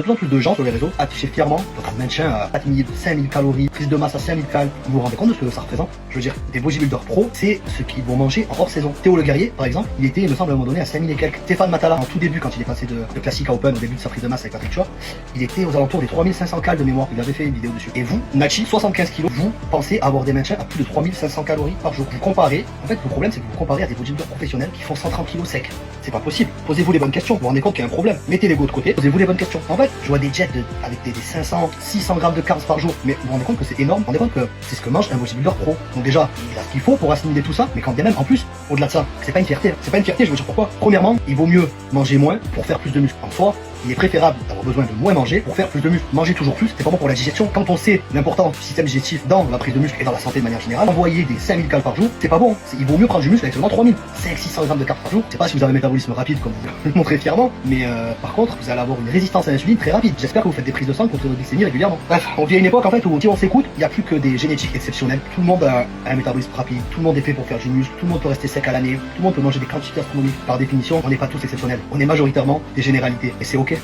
De plus en plus de gens sur les réseaux affichent fièrement votre maintien à 4000, 5000 calories, prise de masse à 5000 cal. Vous vous rendez compte de ce que ça représente? Je veux dire, des bodybuilders pro, c'est ce qu'ils vont manger en hors saison. Théo Le Guerrier, par exemple, il était, il me semble, à un moment donné à 5000 et quelques. Stéphane Matala, en tout début, quand il est passé de classique à open, au début de sa prise de masse avec Patrick Chor, il était aux alentours des 3500 cal de mémoire. Il avait fait une vidéo dessus. Et vous, Nachi, 75 kilos, vous pensez avoir des maintiens à plus de 3500 calories par jour. Vous comparez, en fait, le problème, c'est que vous comparez à des bodybuilders professionnels qui font 130 kilos secs. C'est pas possible. Posez-vous les bonnes questions. Vous vous rendez compte qu'il y a un problème. Mettez l'ego de côté. Posez-vous les bonnes questions. En fait, je vois des jets avec des 500, 600 grammes de carbs par jour. Mais vous vous rendez compte que c'est énorme. Vous vous rendez compte que c'est ce que mange un bodybuilder pro. Donc déjà, il a ce qu'il faut pour assimiler tout ça. Mais quand bien même, en plus, au-delà de ça, c'est pas une fierté. C'est pas une fierté, je veux dire pourquoi. Premièrement, il vaut mieux manger moins pour faire plus de muscles. En soi, il est préférable d'avoir besoin de moins manger pour faire plus de muscles. Manger toujours plus, c'est pas bon pour la digestion. Quand on sait l'importance du système digestif dans la prise de muscle et dans la santé de manière générale, envoyer des 5000 calories par jour, c'est pas bon. Il vaut mieux prendre du muscle avec seulement 3000. 500-600 grammes de carbs par jour. Je sais pas si vous avez un métabolisme rapide comme vous le montrez fièrement, mais par contre, vous allez avoir une résistance à l'insuline très rapide. J'espère que vous faites des prises de sang contre votre glycémie régulièrement. Bref, on vit à une époque en fait où si on s'écoute, il n'y a plus que des génétiques exceptionnelles. Tout le monde a un métabolisme rapide, tout le monde est fait pour faire du muscle, tout le monde peut rester sec à l'année, tout le monde peut manger des quantités astronomiques. Par définition, on n'est pas tous exceptionnels. On est majoritairement des généralités et c'est ok.